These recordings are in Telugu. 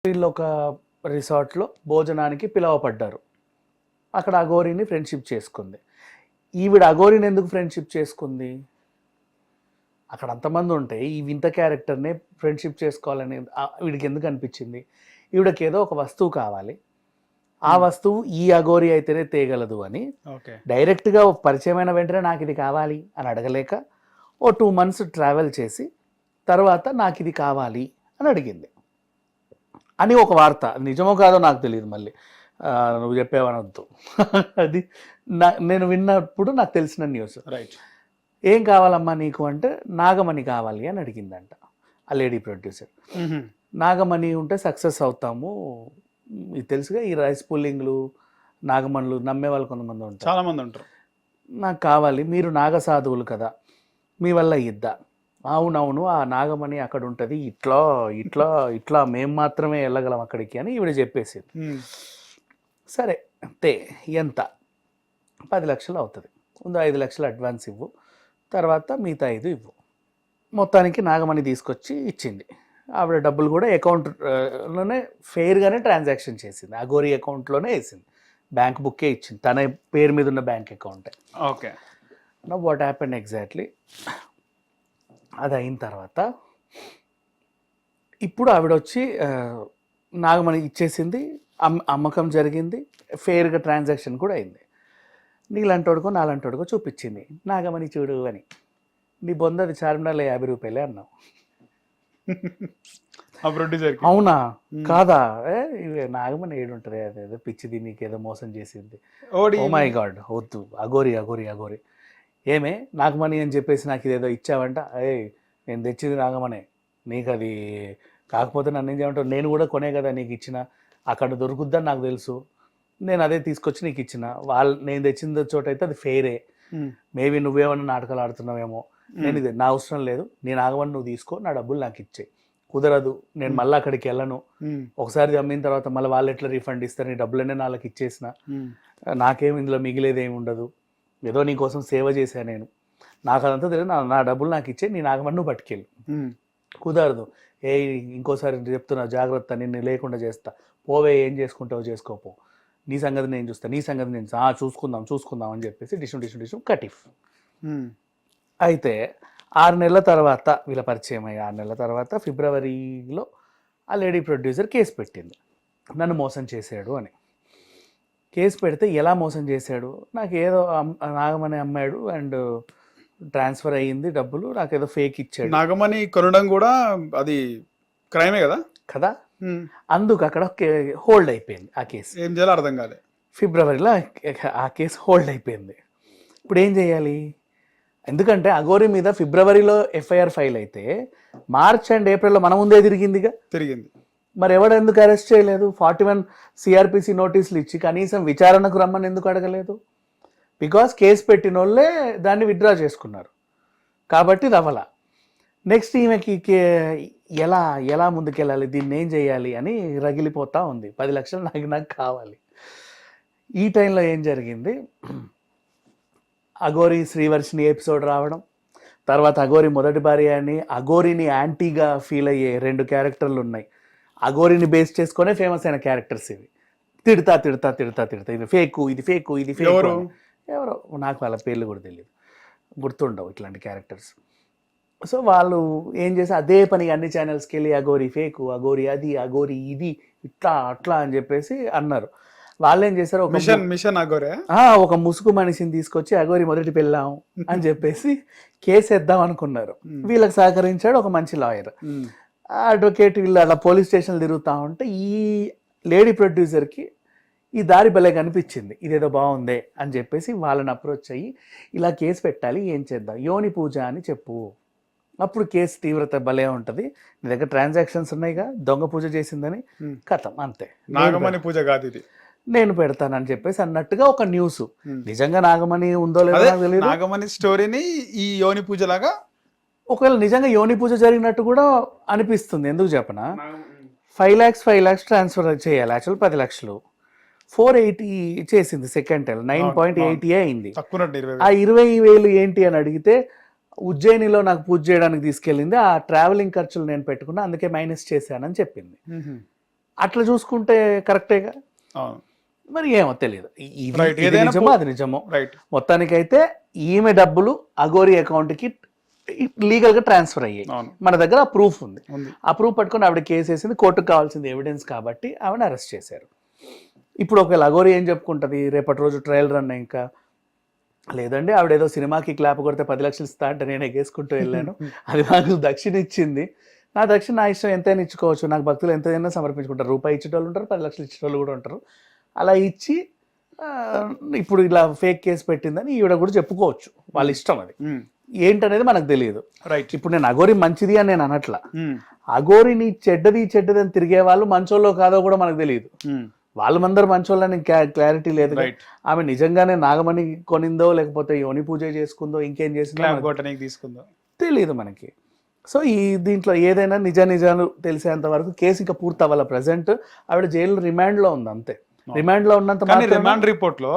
వీళ్ళు ఒక రిసార్ట్లో భోజనానికి పిలువపడ్డారు. అక్కడ అఘోరిని ఫ్రెండ్షిప్ చేసుకుంది. ఈవిడ అఘోరిని ఎందుకు ఫ్రెండ్షిప్ చేసుకుంది? అక్కడ అంతమంది ఉంటే ఈ వింత క్యారెక్టర్నే ఫ్రెండ్షిప్ చేసుకోవాలని వీడికి ఎందుకు అనిపించింది? ఈవిడకి ఏదో ఒక వస్తువు కావాలి, ఆ వస్తువు ఈ అఘోరి అయితేనే తేగలదు అని డైరెక్ట్గా పరిచయమైన వెంటనే నాకు ఇది కావాలి అని అడగలేక ఓ 2 months ట్రావెల్ చేసి తర్వాత నాకు ఇది కావాలి అని అడిగింది అని ఒక వార్త. నిజమో కాదో నాకు తెలియదు, మళ్ళీ నువ్వు చెప్పేవనొద్దు. అది నేను విన్నప్పుడు నాకు తెలిసిన న్యూస్. రైట్. ఏం కావాలమ్మా నీకు అంటే నాగమణి కావాలి అని అడిగిందంట ఆ లేడీ ప్రొడ్యూసర్. నాగమణి ఉంటే సక్సెస్ అవుతాము, ఇది తెలుసుగా, ఈ రైస్ పుల్లింగ్లు నాగమణులు నమ్మే వాళ్ళు కొంతమంది ఉంటారు, చాలా మంది ఉంటారు. నాకు కావాలి, మీరు నాగ సాధువులు కదా, మీ వల్ల ఇద్దా. అవునవును, ఆ నాగమణి అక్కడ ఉంటుంది, ఇట్లా ఇట్లా ఇట్లా మేము మాత్రమే వెళ్ళగలం అక్కడికి అని ఈవిడ చెప్పేసింది. సరే అంతే, ఎంత 10 లక్షలు అవుతుంది, ముందు 5 లక్షలు అడ్వాన్స్ ఇవ్వు, తర్వాత మిగతా 5 ఇవ్వు. మొత్తానికి నాగమణి తీసుకొచ్చి ఇచ్చింది. ఆవిడ డబ్బులు కూడా అకౌంట్లోనే ఫెయిర్గానే ట్రాన్సాక్షన్ చేసింది, అఘోరి అకౌంట్లోనే వేసింది, బ్యాంక్ బుక్కే ఇచ్చింది, తన పేరు మీద ఉన్న బ్యాంక్ అకౌంటే. Okay. Now what happened exactly, అది అయిన తర్వాత ఇప్పుడు ఆవిడ వచ్చి నాగమణి ఇచ్చేసింది, అమ్మకం జరిగింది, ఫెయిర్గా ట్రాన్సాక్షన్ కూడా అయింది. నీలాంటోడుకో నాలాంటోడుకో చూపించింది, నాగమణి చూడు అని. నీ బొందది చార్మినార్లో 50 రూపాయలే అన్నావు. అవునా కాదా? నాగమణి ఏడుంటుంది, అదేదో పిచ్చిది, నీకేదో మోసం చేసింది. ఓ మై గాడ్, వద్దు, అఘోరి అఘోరి అఘోరి. ఏమే నాగమణి అని చెప్పేసి నాకు ఇదేదో ఇచ్చావంట, నేను తెచ్చింది నాగమనే, నీకు అది కాకపోతే నన్ను ఏం చేయమంటావు, నేను కూడా కొనే కదా నీకు ఇచ్చిన, అక్కడ దొరుకుద్దని నాకు తెలుసు, నేను అదే తీసుకొచ్చి నీకు ఇచ్చిన. నేను తెచ్చిన చోట అయితే అది ఫెయిరే, మేబీ నువ్వేమన్నా నాటకాలు ఆడుతున్నావేమో, నేను ఇది నా అవసరం లేదు, నీ నాగమణి నువ్వు తీసుకో, నా డబ్బులు నాకు ఇచ్చేయి. కుదరదు, నేను మళ్ళీ అక్కడికి వెళ్ళను, ఒకసారి అమ్మిన తర్వాత మళ్ళీ వాళ్ళు ఎట్లా రీఫండ్ ఇస్తారు, నీ డబ్బులనే నాళ్ళకి ఇచ్చేసిన, నాకేం ఇందులో మిగిలేది ఏమి ఉండదు, ఏదో నీ కోసం సేవ చేశాను నేను, నాకు అదంతా తెలియదు, నా డబ్బులు నాకు ఇచ్చే, నీ నాగమణి నువ్వు పట్టుకెళ్ళు. కుదరదు, ఇంకోసారి చెప్తున్నా జాగ్రత్త, నిన్ను లేకుండా చేస్తా, పోవే, ఏం చేసుకుంటావు చేసుకోపో, నీ సంగతి నేను చూస్తా, నీ సంగతి నేను చూసుకుందాం అని చెప్పేసి డిషం కటిఫ్. అయితే 6 నెలల తర్వాత వీళ్ళ పరిచయం అయ్యి 6 నెలల తర్వాత ఫిబ్రవరిలో ఆ లేడీ ప్రొడ్యూసర్ కేసు పెట్టింది, నన్ను మోసం చేశాడు అని. కేసు పెడితే ఎలా మోసం చేశాడు, నాకు ఏదో నాగమణి అమ్మాడు అండ్ ట్రాన్స్ఫర్ అయ్యింది డబ్బులు, నాకు ఏదో ఫేక్ ఇచ్చాడు. నాగమణి కొనడం కూడా అది క్రైమే కదా. అందుకు అక్కడ హోల్డ్ అయిపోయింది ఆ కేసు. ఏం చేయాలో అర్థం కాలే. ఫిబ్రవరిలో ఆ కేసు హోల్డ్ అయిపోయింది. ఇప్పుడు ఏం చేయాలి? ఎందుకంటే అఘోరి మీద ఫిబ్రవరిలో ఎఫ్ఐఆర్ ఫైల్ అయితే మార్చ్ అండ్ ఏప్రిల్లో మన ముందే తిరిగింది. మరి ఎవడు ఎందుకు అరెస్ట్ చేయలేదు? 41 CRPC నోటీసులు ఇచ్చి కనీసం విచారణకు రమ్మని ఎందుకు అడగలేదు? బికాస్ కేసు పెట్టిన వాళ్ళే దాన్ని విత్డ్రా చేసుకున్నారు కాబట్టి ఇది అవ్వాల. నెక్స్ట్ ఈమెకి ఎలా ముందుకెళ్ళాలి, దీన్ని ఏం చేయాలి అని రగిలిపోతూ ఉంది. 10 లక్షలు నాకు కావాలి. ఈ టైంలో ఏం జరిగింది, అఘోరి శ్రీవర్షిని ఎపిసోడ్ రావడం, తర్వాత అఘోరి మొదటి భార్య అని అఘోరిని యాంటీగా ఫీల్ అయ్యే 2 క్యారెక్టర్లు ఉన్నాయి. అఘోరిని బేస్ చేసుకునే ఫేమస్ అయిన క్యారెక్టర్స్ ఇవి. తిడతా ఇది ఫేకు, ఇది ఫేకు, ఇది ఫేకు. ఎవరో నాకు వాళ్ళ పేర్లు కూడా తెలియదు, గుర్తుండవు ఇట్లాంటి క్యారెక్టర్స్. సో వాళ్ళు ఏం చేసి అదే పని అన్ని ఛానల్స్కి వెళ్ళి అఘోరి ఫేకు, అఘోరి అది, అఘోరి ఇది, ఇట్లా అట్లా అని చెప్పేసి అన్నారు. వాళ్ళు ఏం చేశారు, ఒక ముసుగు మనిషిని తీసుకొచ్చి అఘోరి మొదటి పెళ్ళాం అని చెప్పేసి కేసు వేద్దాం అనుకున్నారు. వీళ్ళకి సహకరించాడు ఒక మంచి లాయర్, అడ్వకేట్. వీళ్ళు అలా పోలీస్ స్టేషన్లు తిరుగుతూ ఉంటే ఈ లేడీ ప్రొడ్యూసర్కి ఈ దారి భలే కనిపించింది, ఇదేదో బాగుందే అని చెప్పేసి వాళ్ళని అప్రోచ్ అయ్యి ఇలా కేసు పెట్టాలి, ఏం చేద్దాం, యోని పూజ అని చెప్పు, అప్పుడు కేసు తీవ్రత భలే ఉంటుంది, నీ దగ్గర ట్రాన్సాక్షన్స్ ఉన్నాయిగా, దొంగ పూజ చేసిందని కథం, అంతే, నాగమణి పూజ కాదు ఇది, నేను పెడతానని చెప్పేసి అన్నట్టుగా ఒక న్యూస్. నిజంగా నాగమణి ఉందో లేదో నాకు తెలియదు. నాగమణి స్టోరీని ఈ యోని పూజ లాగా, ఒకవేళ నిజంగా యోని పూజ జరిగినట్టు కూడా అనిపిస్తుంది. ఎందుకు చెప్పనా, 5 lakhs ట్రాన్స్ఫర్ చేయాలి, యాక్చువల్ 10 లక్షలు, 480 చేసింది సెకండ్ టైం, 9.80 అయింది. ఆ 20,000 ఏంటి అని అడిగితే ఉజ్జయినిలో నాకు పూజ చేయడానికి తీసుకెళ్ళింది, ఆ ట్రావెలింగ్ ఖర్చులు నేను పెట్టుకున్నా, అందుకే మైనస్ చేశానని చెప్పింది. అట్లా చూసుకుంటే కరెక్టేగా. అవును మరి ఏమో తెలియదు, Right. ఇది ఏదైనా నిజమో అది నిజమో. రైట్. మొత్తానికైతే ఈమె డబ్బులు అఘోరి అకౌంట్కి లీగల్గా ట్రాన్స్ఫర్ అయ్యాయి. అవును మన దగ్గర ఆ ప్రూఫ్ ఉంది. ఉంది. ఆ ప్రూఫ్ పట్టుకొని ఆవిడ కేసు వేసింది, కోర్టుకు కావాల్సింది ఎవిడెన్స్ కాబట్టి ఆవిడ అరెస్ట్ చేశారు. ఇప్పుడు ఒకవేళ అఘోరి ఏం చెప్పుకుంటుంది రేపటి రోజు ట్రయల్ రన్ ఇంకా, లేదండి ఆవిడ ఏదో సినిమాకి క్లాప్ కొడితే 10 లక్షలు ఇస్తా అంటే నేను ఎగేసుకుంటూ వెళ్ళాను, అది నాకు దక్షిణ ఇచ్చింది, నా దక్షిణ నా ఇష్టం ఎంతైనా ఇచ్చుకోవచ్చు, నాకు భక్తులు ఎంతైనా సమర్పించుకుంటారు, రూపాయి ఇచ్చేటోళ్ళు ఉంటారు, 10 లక్షలు ఇచ్చేటోళ్ళు కూడా ఉంటారు, అలా ఇచ్చి ఇప్పుడు ఇలా ఫేక్ కేసు పెట్టిందని ఈవిడ కూడా చెప్పుకోవచ్చు, వాళ్ళ ఇష్టం అది ఏంటనేది మనకు తెలియదు. రైట్. ఇప్పుడు నేను అఘోరి మంచిది అని నేను అనట్లా, అఘోరిని చెడ్డది అని తిరిగే వాళ్ళు మంచోళ్ళో కాదో కూడా మనకు తెలియదు, వాళ్ళందరూ మంచోళ్ళని క్లారిటీ లేదు. ఆమె నిజంగానే నాగమణి కొనిందో లేకపోతే యోని పూజ చేసుకుందో ఇంకేం చేసిందో తీసుకుందో తెలియదు మనకి. సో ఈ దీంట్లో ఏదైనా నిజాలు తెలిసేంత వరకు కేసు ఇంకా పూర్తి అవ్వాలి. ప్రజెంట్ ఆవిడ జైలు రిమాండ్ లో ఉంది అంతే. రిమాండ్ లో ఉన్నంత రిమాండ్ రిపోర్ట్ లో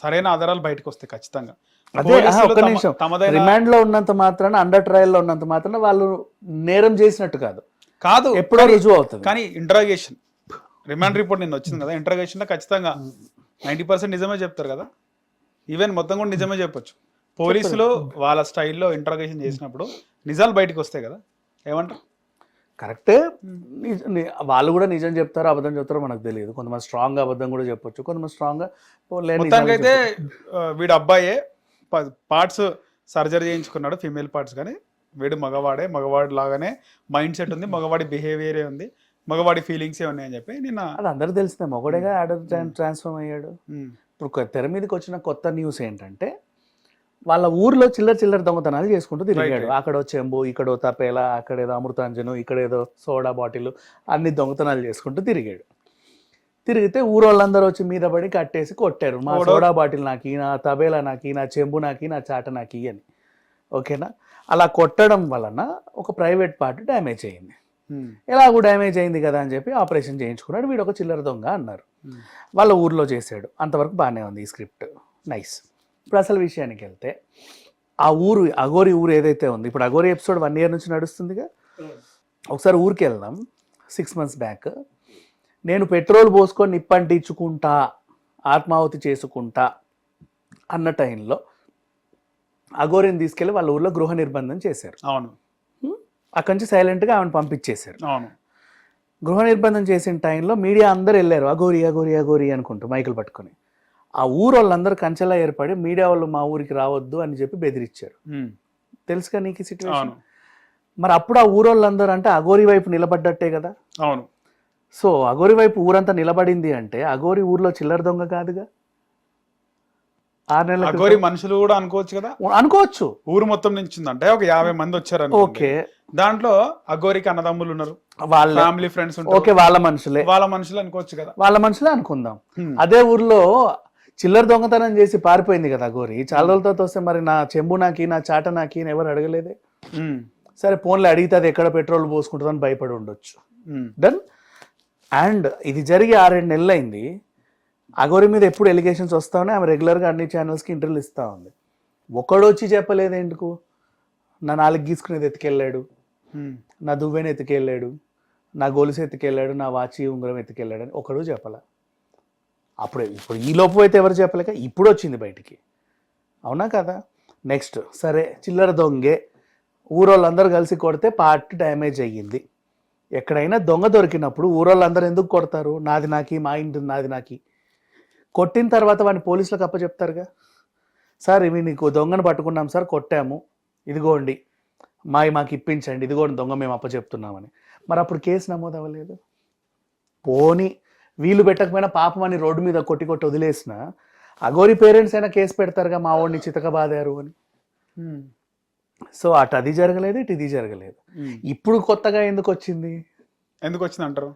సరైన ఆధారాలు బయటకు వస్తాయి ఖచ్చితంగా. అదే ఒక్క నిమిషం, రిమాండ్ లో ఉన్నంత మాత్రాన అండర్ ట్రయల్ లో ఉన్నంత మాత్రాన వాళ్ళు నేరం చేసినట్టు కాదు, ఎప్పుడో రుజువు అవుతుంది. కానీ ఇంట్రాగేషన్ రిమాండ్ రిపోర్ట్ నిన్న వచ్చింది కదా, ఇంట్రాగేషన్ లో ఖచ్చితంగా 90% నిజమే చెప్తారు కదా, ఈవెన్ మొత్తం కూడా నిజమే చెప్పొచ్చు. పోలీసులు వాళ్ళ స్టైల్లో ఇంట్రాగేషన్ చేసినప్పుడు నిజాలు బయటకు వస్తాయి కదా, ఏమంటారు? కరెక్టే, వాళ్ళు కూడా నిజం చెప్తారో అబద్ధం చెప్తారో మనకు తెలియదు. కొంతమంది స్ట్రాంగ్ అబద్ధం కూడా చెప్పొచ్చు, కొంతమంది స్ట్రాంగ్. మొత్తానికైతే వీడు అబ్బాయే పార్ట్స్ సర్జరీ చేయించుకున్నాడు, ఫీమేల్ పార్ట్స్, కానీ వీడు మగవాడి లాగానే మైండ్ సెట్ ఉంది, మగవాడి బిహేవియరే ఉంది, మగవాడి ఫీలింగ్సే ఉన్నాయని చెప్పి నిన్న అది అందరూ తెలిసిందే. మగవాడిగా ఆర్డర్ ట్రాన్స్ఫార్మ్ అయ్యాడు. ఇప్పుడు తెర మీదకి వచ్చిన కొత్త న్యూస్ ఏంటంటే వాళ్ళ ఊర్లో చిల్లర దొంగతనాలు చేసుకుంటూ తిరిగాడు. అక్కడో చెంబు, ఇక్కడో తపేలా, అక్కడేదో అమృతాంజను, ఇక్కడేదో సోడా బాటిల్, అన్ని దొంగతనాలు చేసుకుంటూ తిరిగాడు. తిరిగితే ఊరోళ్ళందరూ వచ్చి మీద పడి కట్టేసి కొట్టారు, మా సోడా బాటిల్ నాకి, నా తబేలా నాకి, నా చెంబు నాకి, నా చాట నాకి అని. ఓకేనా? అలా కొట్టడం వలన ఒక ప్రైవేట్ పార్ట్ డ్యామేజ్ అయింది. ఎలాగూ డ్యామేజ్ అయింది కదా అని చెప్పి ఆపరేషన్ చేయించుకున్నాడు. వీడు ఒక చిల్లర దొంగ అన్నారు, వాళ్ళ ఊర్లో చేశాడు. అంతవరకు బాగానే ఉంది ఈ స్క్రిప్ట్, నైస్. ఇప్పుడు అసలు విషయానికి వెళ్తే ఆ ఊరు అఘోరి ఊరు ఏదైతే ఉంది, ఇప్పుడు అఘోరి ఎపిసోడ్ 1 year నుంచి నడుస్తుందిగా. ఒకసారి ఊరికి వెళ్దాం. 6 months బ్యాక్ నేను పెట్రోల్ పోసుకొని నిప్పంటించుకుంటా, ఆత్మాహుతి చేసుకుంటా అన్న టైంలో అఘోరిని తీసుకెళ్ళి వాళ్ళ ఊర్లో గృహ నిర్బంధం చేశారు. అవును. అక్కడి నుంచి సైలెంట్గా ఆమెను పంపించేశారు. అవును. గృహ నిర్బంధం చేసిన టైంలో మీడియా అందరు వెళ్ళారు, అఘోరి అఘోరి అఘోరి అనుకుంటూ మైకులు పట్టుకొని. ఆ ఊరు వాళ్ళందరూ కంచెలా ఏర్పడి మీడియా వాళ్ళు మా ఊరికి రావద్దు అని చెప్పి బెదిరించారు. తెలుసుగా నీకు ఈ సిచ్యువేషన్. మరి అప్పుడు ఆ ఊరు వాళ్ళందరూ అంటే అఘోరి వైపు నిలబడ్డట్టే కదా. అవును. సో అఘోరి వైపు ఊరంతా నిలబడింది అంటే అఘోరి ఊర్లో చిల్లర దొంగ కాదుగా. 6 నెలల అఘోరి మనుషులు కూడా అనుకోవచ్చు కదా. అనుకోవచ్చు. ఊరు మొత్తం నుంచి అంటే ఒక 50 మంది వచ్చారు. ఓకే, దాంట్లో అఘోరికి అన్నదమ్ములు ఉన్నారు, వాళ్ళ ఫ్యామిలీ ఫ్రెండ్స్ ఉంటారు. ఓకే, వాళ్ళ మనుషులే అనుకోవచ్చు కదా. వాళ్ళ మనుషులే అనుకుందాం. అదే ఊర్లో చిల్లర దొంగతనం చేసి పారిపోయింది కదా అఘోరి. చాలా రోజులతో వస్తే మరి నా చెంబు నాకి, నా చాట నాకి అని ఎవరు అడగలేదే. సరే ఫోన్లో అడిగితే అది ఎక్కడ పెట్రోల్ పోసుకుంటుందని భయపడి ఉండొచ్చు. డన్. అండ్ ఇది జరిగి 6-7 నెలలు అయింది. అఘోరి మీద ఎప్పుడు ఎలిగేషన్స్ వస్తా ఉన్నాయి. ఆమె రెగ్యులర్గా అన్ని ఛానల్స్కి ఇంటర్వ్యూలు ఇస్తూ ఉంది. ఒకడు వచ్చి చెప్పలేదు ఎందుకు, నా 4 గీసుకునేది ఎత్తుకెళ్ళాడు, నా దువ్వెని ఎత్తుకెళ్ళాడు, నా గొలుసు ఎత్తుకెళ్ళాడు, నా వాచి ఉంగరం ఎత్తుకెళ్ళాడు అని ఒకడు చెప్పాల. ఇప్పుడు ఈ లోపు అయితే ఎవరు చెప్పలేక ఇప్పుడు వచ్చింది బయటికి. అవునా కదా? నెక్స్ట్ సరే చిల్లర దొంగే, ఊరోళ్ళందరూ కలిసి కొడితే పార్ట్ డ్యామేజ్ అయ్యింది. ఎక్కడైనా దొంగ దొరికినప్పుడు ఊరోళ్ళందరూ ఎందుకు కొడతారు? నాది నాకి, మా ఇంటి నాది నాకి. కొట్టిన తర్వాత వాడిని పోలీసులకు అప్పచెప్తారుగా. సార్ ఇవి నీకు దొంగను పట్టుకున్నాం సార్, కొట్టాము, ఇదిగోండి మాకు ఇప్పించండి, ఇదిగోండి దొంగ మేము అప్పచెప్తున్నామని. మరి అప్పుడు కేసు నమోదు అవ్వలేదు. పోనీ వీళ్ళు పెట్టకపోయినా పాపం అని రోడ్డు మీద కొట్టి వదిలేసిన అఘోరి పేరెంట్స్ అయినా కేసు పెడతారుగా, మా వాడిని చితకబాదారు అని. సో అటు అది జరగలేదు, ఇటు ఇది జరగలేదు. ఇప్పుడు కొత్తగా ఎందుకు వచ్చింది అంటారు?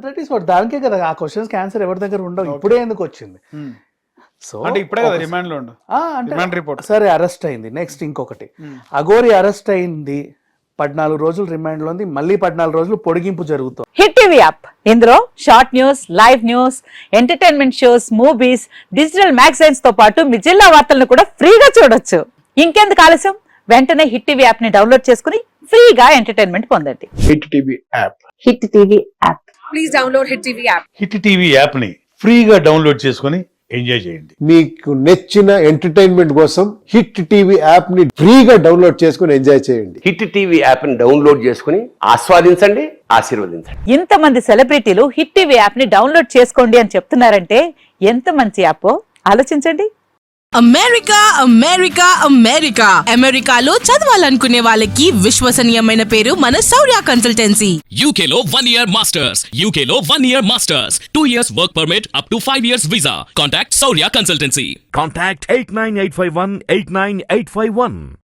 దట్ ఈస్ వాట్, దానికే కదా ఆ క్వశ్చన్స్ ఆన్సర్ ఎవరి దగ్గర ఉండవు. ఇప్పుడే ఎందుకు వచ్చింది? సో ఇప్పుడే కదా రిమాండ్ లో అంటే సరే అరెస్ట్ అయింది. నెక్స్ట్ ఇంకొకటి, అఘోరి అరెస్ట్ అయింది, 14 రోజులు రిమాండ్ లో ఉంది, మళ్ళీ 14 రోజులు పొడిగింపు జరుగుతుంది. హిట్ టీవీ యాప్, ఇందులో short news, live news, entertainment shows, movies, digital magazines తో పాటు మీ జిల్లా వార్తలను కూడా ఫ్రీగా చూడొచ్చు. ఇంకెందుకు ఆలస్యం, వెంటనే హిట్ టీవీ యాప్ ని డౌన్లోడ్ చేసుకుని ఫ్రీగా ఎంటర్టైన్మెంట్ పొందండి. Hit TV app. Hit TV app. please download Hit TV app. Hit TV యాప్ని ఫ్రీగా డౌన్లోడ్ చేసుకొని ఎంజాయ్ చేయండి. మీకు నచ్చిన ఎంటర్టైన్మెంట్ కోసం హిట్ టీవీ యాప్ ని ఫ్రీగా డౌన్లోడ్ చేసుకుని ఎంజాయ్ చేయండి. హిట్ టీవీ యాప్ని డౌన్లోడ్ చేసుకుని ఆస్వాదించండి, ఆశీర్వదించండి. ఇంతమంది సెలబ్రిటీలు హిట్ టీవీ యాప్ ని డౌన్లోడ్ చేసుకోండి అని చెప్తున్నారంటే ఎంత మంచి యాప్ ఆలోచించండి. అమెరికా అమెరికా అమెరికా అమెరికాలో చదవాలనుకునే వాళ్ళకి విశ్వసనీయమైన పేరు మన శౌర్య consultancy. UK Law 1 Year Masters. UK Law 1 Year Masters. 2 years work permit up to 5 years visa. Contact Saurya Consultancy. Contact 89851 89851.